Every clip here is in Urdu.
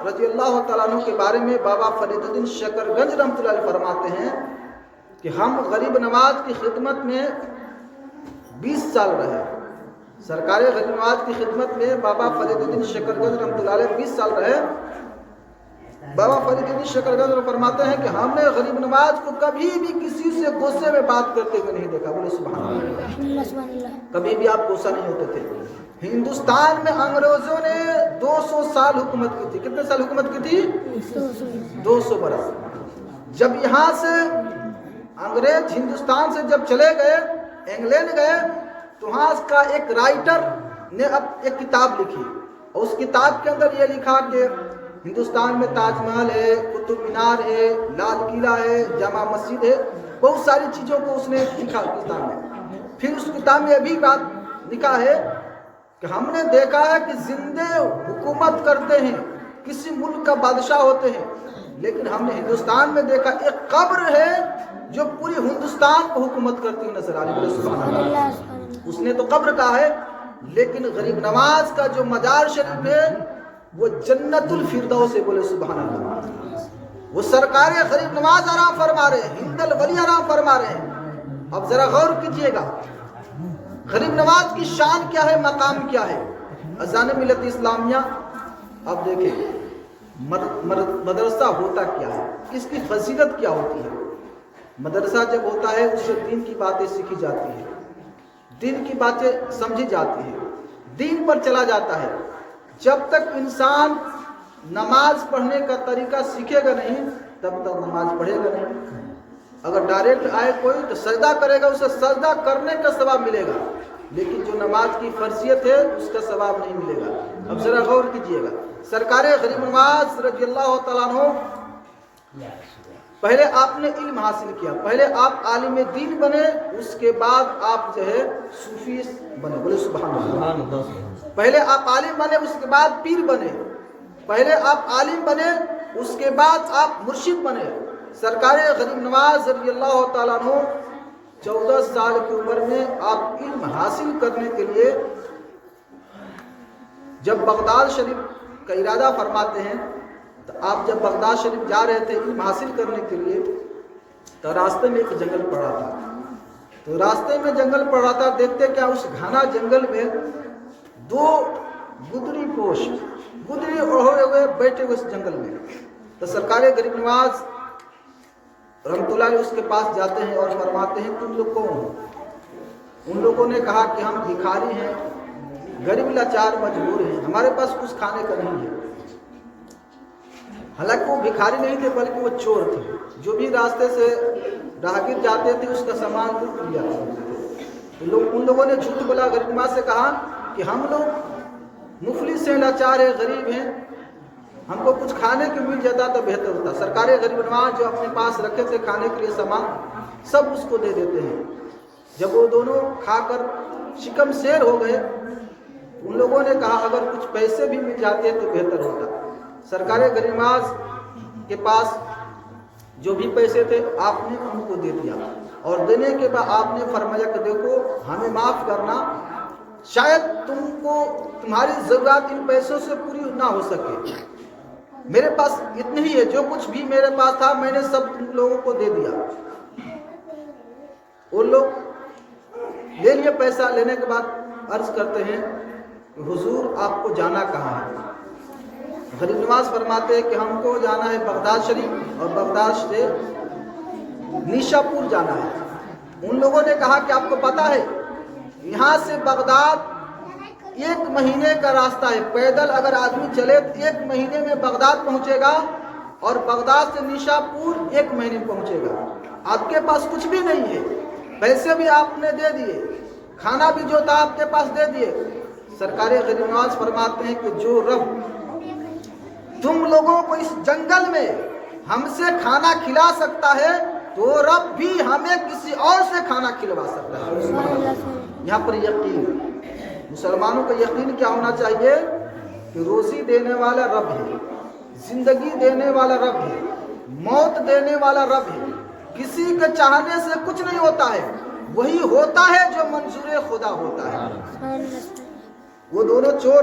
رضی اللہ تعالیٰ عنہ کے بارے میں بابا فرید الدین شکرگنج رحمۃ اللہ علیہ فرماتے ہیں کہ ہم غریب نواز کی خدمت میں 20 سال رہے. سرکار غریب نواز کی خدمت میں بابا فرید الدین شکرگنج رحمۃ اللہ علیہ 20 سال رہے. بابا فرید الدین شکرگنج فرماتے ہیں کہ ہم نے غریب نواز کو کبھی بھی کسی سے غصے میں بات کرتے ہوئے نہیں دیکھا. بولے سبحان اللہ. کبھی بھی آپ غصہ نہیں ہوتے تھے. ہندوستان میں انگریزوں نے 200 سال حکومت کی تھی. کتنے سال حکومت کی تھی؟ 200 برس. جب یہاں سے انگریز ہندوستان سے جب چلے گئے انگلینڈ گئے تو وہاں کا ایک رائٹر نے اب ایک کتاب لکھی اور اس کتاب کے اندر یہ لکھا کہ ہندوستان میں تاج محل ہے، قطب مینار ہے، لال قلعہ ہے، جامع مسجد ہے، بہت ساری چیزوں کو اس نے لکھا کتاب میں. پھر اس کتاب میں یہ بھی بات لکھا ہے کہ ہم نے دیکھا ہے کہ زندے حکومت کرتے ہیں، کسی ملک کا بادشاہ ہوتے ہیں، لیکن ہم نے ہندوستان میں دیکھا ایک قبر ہے جو پوری ہندوستان کو حکومت کرتی ہوئی نظر آ رہی ہے. سبحان اللہ. اس نے تو قبر کہا ہے لیکن غریب نواز کا جو مزار شریف ہے وہ جنت الفردوس سے. بولے سبحان اللہ. وہ سرکار غریب نواز آرام فرما رہے ہیں، ہند الولی آرام فرما رہے ہیں. اب ذرا غور کیجئے گا غریب نواز کی شان کیا ہے، مقام کیا ہے. اذان ملت اسلامیہ اب دیکھیں مدرسہ ہوتا کیا ہے، اس کی فضیلت کیا ہوتی ہے. مدرسہ جب ہوتا ہے اس سے دین کی باتیں سیکھی جاتی ہے، دین کی باتیں سمجھی جاتی ہے، دین پر چلا جاتا ہے. جب تک انسان نماز پڑھنے کا طریقہ سیکھے گا نہیں تب تک نماز پڑھے گا نہیں. اگر ڈائریکٹ آئے کوئی تو سجدہ کرے گا، اسے سجدہ کرنے کا ثواب ملے گا، لیکن جو نماز کی فرضیت ہے اس کا ثواب نہیں ملے گا. اب ذرا غور کیجئے گا سرکار غریب نواز رضی اللہ تعالیٰ عنہ پہلے آپ نے علم حاصل کیا، پہلے آپ عالم دین بنے، اس کے بعد آپ جو ہے صوفی بنے. بولے سبحان اللہ. پہلے آپ عالم بنے، اس کے بعد پیر بنے. پہلے آپ عالم بنے، اس کے بعد آپ مرشد بنے. سرکار غریب نواز رضی اللہ تعالیٰ عنہ 14 سال کی عمر میں آپ علم حاصل کرنے کے لیے جب بغداد شریف کا ارادہ فرماتے ہیں تو آپ جب بغداد شریف جا رہے تھے علم حاصل کرنے کے لیے تو راستے میں ایک جنگل پڑا تھا. تو راستے میں جنگل پڑا تھا، دیکھتے کیا اس گھنا جنگل میں 2 گدری پوش گدری اوڑھے ہوئے بیٹھے ہوئے اس جنگل میں. تو سرکار غریب نواز رحمۃ اللہ علیہ اس کے پاس جاتے ہیں اور فرماتے ہیں تم لوگ کون ہو؟ ان لوگوں نے کہا کہ ہم بھکاری ہیں، غریب لاچار مجبور ہیں، ہمارے پاس کچھ کھانے کا نہیں ہے. حالانکہ وہ بھکاری نہیں تھے بلکہ وہ چور تھے، جو بھی راستے سے راہگیر جاتے تھے اس کا سامان لوٹ لیا تھا. ان لوگوں نے جھوٹ بولا، غریب نواز سے کہا کہ ہم لوگ مفلس ہیں، لاچار ہیں، غریب ہیں، ہم کو کچھ کھانے کو مل جاتا تو بہتر ہوتا. سرکار غریب نواز جو اپنے پاس رکھے تھے کھانے کے لیے سامان سب اس کو دے دیتے ہیں. جب وہ دونوں کھا کر شکم سیر ہو گئے ان لوگوں نے کہا اگر کچھ پیسے بھی مل جاتے تو بہتر ہوتا. سرکار غریب نواز کے پاس جو بھی پیسے تھے آپ نے ان کو دے دیا اور دینے کے بعد آپ نے فرمایا کہ دیکھو ہمیں معاف کرنا، شاید تم کو تمہاری ضرورت ان پیسوں سے پوری نہ ہو سکے، میرے پاس اتنے ہی ہے، جو کچھ بھی میرے پاس تھا میں نے سب تم لوگوں کو دے دیا. وہ لوگ لے لیے پیسہ. لینے کے بعد عرض کرتے ہیں کہ حضور آپ کو جانا کہاں ہے؟ غریب نواز فرماتے ہیں کہ ہم کو جانا ہے بغداد شریف اور بغداد سے نیشا پور جانا ہے. ان لوگوں نے کہا کہ آپ کو پتا ہے یہاں سے بغداد 1 مہینے کا راستہ ہے، پیدل اگر آدمی چلے تو 1 مہینے میں بغداد پہنچے گا اور بغداد سے نیشا پور 1 مہینے میں پہنچے گا. آپ کے پاس کچھ بھی نہیں ہے، پیسے بھی آپ نے دے دیے، کھانا بھی جو تھا آپ کے پاس دے دیے. سرکار غریب نواز فرماتے ہیں کہ جو رب تم لوگوں کو اس جنگل میں ہم سے کھانا کھلا سکتا ہے تو رب بھی ہمیں کسی اور سے کھانا کھلوا سکتا ہے. یہاں پر یقین، مسلمانوں کا یقین کیا ہونا چاہیے کہ روزی دینے والا رب ہے، زندگی دینے والا رب ہے، موت دینے والا رب ہے. کسی کے چاہنے سے کچھ نہیں ہوتا ہے، وہی ہوتا ہے جو منظور خدا ہوتا ہے. وہ دونوں چور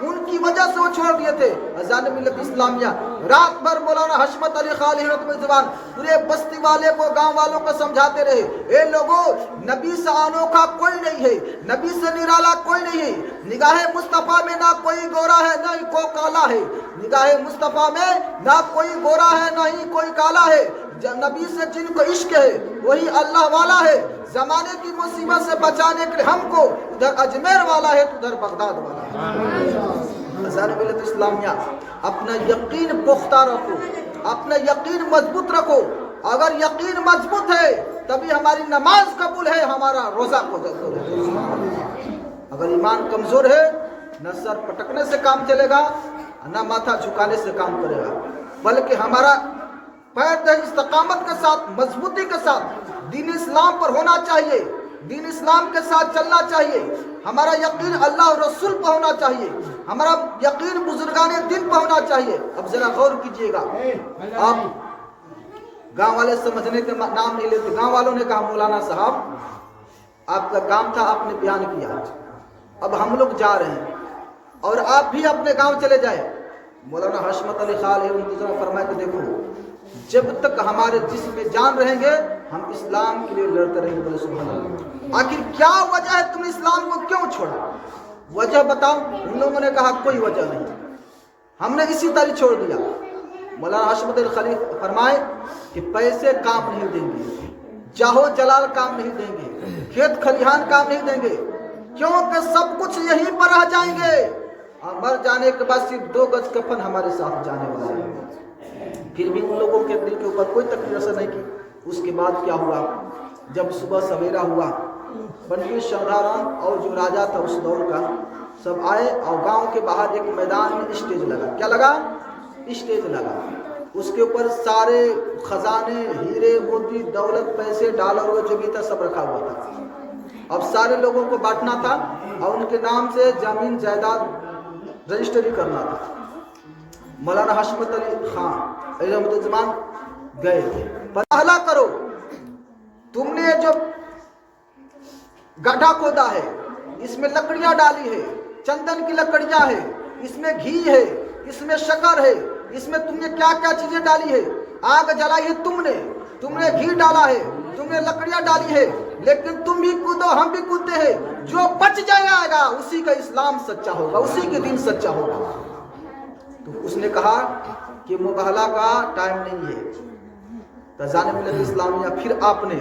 ان کی وجہ سے وہ چھوڑ دیے تھے. اذان ملت اسلامیہ رات بھر مولانا حشمت علی خان زبان پورے بستی والے کو گاؤں والوں کو سمجھاتے رہے, اے لوگوں نبی سے انوکھا کوئی نہیں ہے, نبی سے نرالا کوئی نہیں ہے. نگاہ مصطفیٰ میں نہ کوئی گورا ہے نہ ہی کوئی کالا ہے. نگاہ مصطفیٰ میں نہ کوئی گورا ہے نہ ہی کوئی کالا ہے. نبی سے جن کو عشق ہے وہی اللہ والا ہے. زمانے کی مصیبت سے بچانے کے لیے ہم کو ادھر اجمیر والا ہے تو ادھر بغداد والا ہے. اذان ملت اسلامیہ اپنا یقین پختہ رکھو, اپنا یقین مضبوط رکھو. اگر یقین مضبوط ہے تبھی ہماری نماز قبول ہے, ہمارا روزہ قبول ہے. اگر ایمان کمزور ہے نہ سر پٹکنے سے کام چلے گا نہ ماتھا جھکانے سے کام کرے گا, بلکہ ہمارا پیر استقامت کے ساتھ مضبوطی کے ساتھ دین اسلام پر ہونا چاہیے, دین اسلام کے ساتھ چلنا چاہیے. ہمارا یقین اللہ اور رسول پہ ہونا چاہیے, ہمارا یقین بزرگان دین پہ ہونا چاہیے. اب ذرا غور کیجئے گا, آپ گاؤں والے سمجھنے کے نام نہیں لیتے. گاؤں والوں نے کہا مولانا صاحب آپ کا کام تھا, آپ نے بیان کیا, اب ہم لوگ جا رہے ہیں اور آپ بھی اپنے گاؤں چلے جائیں. مولانا حشمت علی خان فرمایا کہ دیکھو جب تک ہمارے جسم میں جان رہیں گے ہم اسلام کے لیے لڑتے رہیں گے. بولے سبحان اللہ. آخر کیا وجہ ہے تم نے اسلام کو کیوں چھوڑا؟ وجہ بتاؤ. ان لوگوں نے کہا کوئی وجہ نہیں, ہم نے اسی طرح چھوڑ دیا. مولانا حشمت علی خلیل فرمائے کہ پیسے کام نہیں دیں گے, جاہو جلال کام نہیں دیں گے, کھیت کھلیہان کام نہیں دیں گے, کیونکہ سب کچھ یہیں پر رہ جائیں گے. اور مر جانے کے بعد صرف 2 گز کفن ہمارے ساتھ جانے والے ہیں. پھر بھی ان لوگوں کے دل کے اوپر کوئی تکلیف اثر نہیں کی. اس کے بعد کیا ہوا, جب صبح سویرا ہوا بنوی شردھاران اور جو راجا تھا اس دور کا سب آئے اور گاؤں کے باہر ایک میدان میں اسٹیج لگا. کیا لگا؟ اسٹیج لگا. اس کے اوپر سارے خزانے, ہیرے موتی, دولت, پیسے, ڈالر و جو بھی تھا سب رکھا ہوا تھا. اب سارے لوگوں کو بانٹنا تھا اور ان کے نام سے زمین جائیداد رجسٹری کرنا تھا. مولانا حشمت علی خان رحمۃ الزمان گئے تھے. پہلا کرو, تم نے جو گڈھا کھودا ہے اس میں لکڑیاں ڈالی ہے, چندن کی لکڑیاں ہے, اس میں گھی ہے, اس میں شکر ہے, اس میں تم نے کیا کیا چیزیں ڈالی ہے. آگ جلائی ہے تم نے گھی ڈالا ہے, تم نے لکڑیاں ڈالی ہے, لیکن تم بھی کودو ہم بھی کودتے ہیں. جو بچ جائے گا اسی کا اسلام سچا ہوگا, اسی کے دین سچا ہوگا. تو اس نے کہا کہ مباہلہ کا ٹائم نہیں ہے. اذان ملت اسلامیہ پھر آپ نے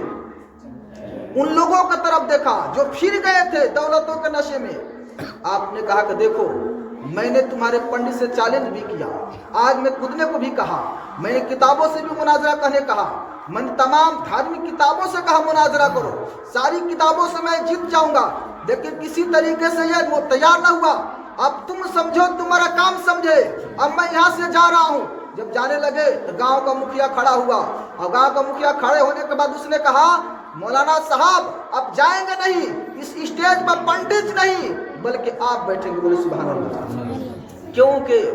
ان لوگوں کی طرف دیکھا جو پھر گئے تھے دولتوں کے نشے میں. آپ نے کہا کہ دیکھو میں نے تمہارے پنڈت سے چیلنج بھی کیا, آج میں کودنے کو بھی کہا, میں نے کتابوں سے بھی مناظرہ کرنے کہا, میں نے تمام دھارمک کتابوں سے کہا مناظرہ کرو, ساری کتابوں سے میں جیت جاؤں گا, لیکن کسی طریقے سے یہ تیار نہ ہوا. اب تم سمجھو تمہارا کام سمجھے, اب میں یہاں سے جا رہا ہوں. جب جانے لگے تو گاؤں کا مکھیا کھڑا ہوا, اور گاؤں کا مکھیا کھڑے ہونے کے بعد اس نے کہا مولانا صاحب اب جائیں گے نہیں, اس اسٹیج پر پنڈت نہیں بلکہ آپ بیٹھیں گے. بولے سبحان اللہ. کیونکہ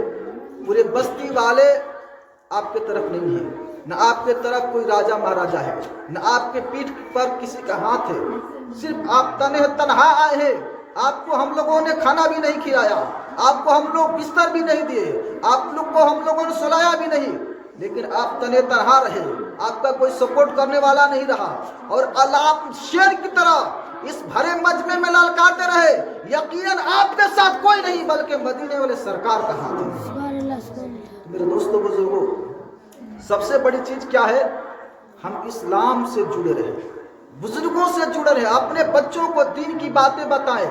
پورے بستی والے آپ کے طرف نہیں ہیں, نہ آپ کے طرف کوئی راجا مہاراجا ہے, نہ آپ کے پیٹھ پر کسی کا ہاتھ ہے, صرف آپ تنہا آئے ہیں. آپ کو ہم لوگوں نے کھانا بھی نہیں کھلایا, آپ کو ہم لوگ بستر بھی نہیں دیے, آپ لوگ کو ہم لوگوں نے سلایا بھی نہیں, لیکن آپ تنہا رہے, آپ کا کوئی سپورٹ کرنے والا نہیں رہا, اور اللہ آپ شیر کی طرح اس بھرے مجمع میں للکارتے رہے. یقیناً آپ کے ساتھ کوئی نہیں بلکہ مدینے والے سرکار کا ہاتھ ہے. میرے دوستوں بزرگوں, سب سے بڑی چیز کیا ہے, ہم اسلام سے جڑے رہے, بزرگوں سے جڑے رہے, اپنے بچوں کو دین کی باتیں بتائیں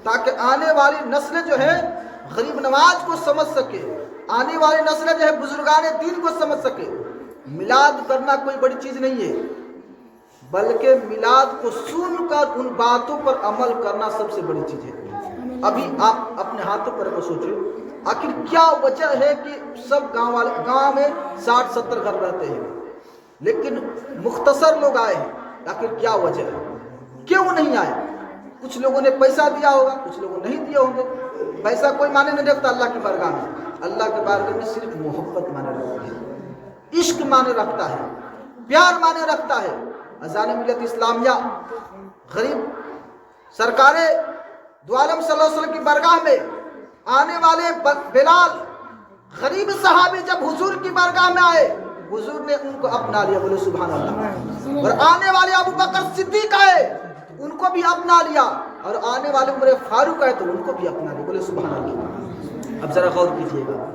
تاکہ آنے والی نسلیں جو ہے غریب نواز کو سمجھ سکے, آنے والی نسلیں جو ہے بزرگان دین کو سمجھ سکے. میلاد کرنا کوئی بڑی چیز نہیں ہے, بلکہ میلاد کو سن کر ان باتوں پر عمل کرنا سب سے بڑی چیز ہے. ابھی آپ اپنے ہاتھوں پر سوچیں, آخر کیا وجہ ہے کہ سب گاؤں میں 60-70 گھر رہتے ہیں لیکن مختصر لوگ آئے ہیں. آخر کیا وجہ ہے, کیوں نہیں آئے؟ کچھ لوگوں نے پیسہ دیا ہوگا, کچھ لوگوں نے نہیں دیا ہوں گے. پیسہ کوئی معنی نہیں رکھتا اللہ کی بارگاہ میں. اللہ کے بارگاہ میں صرف محبت معنی رکھتی ہے, عشق معنی رکھتا ہے, پیار معنی رکھتا ہے. اذان ملت اسلامیہ غریب سرکار دو عالم صلی اللہ علیہ وسلم کی بارگاہ میں آنے والے بلال غریب صحابی جب حضور کی بارگاہ میں آئے، حضور نے ان کو اپنا لیا، بولے سبحان اللہ. اور آنے والے ابو بکر صدیق آئے، ان کو بھی اپنا لیا. اور آنے والے عمر فاروق آئے تو ان کو بھی اپنا لیا، بولے سبحان اللہ. اب ذرا غور کیجیے گا،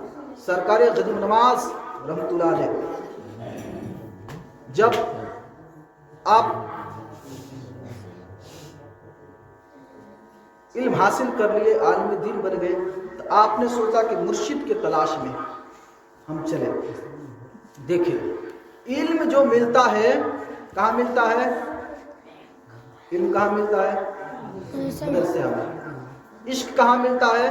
سرکار غریب نواز رحمۃ اللہ علیہ جب آپ علم حاصل کر لیے، عالم دین بن گئے، تو آپ نے سوچا کہ مرشد کے تلاش میں ہم چلیں. دیکھیں علم جو ملتا ہے کہاں ملتا ہے؟ علم کہاں ملتا ہے؟ مدرسے میں. عشق کہاں ملتا ہے؟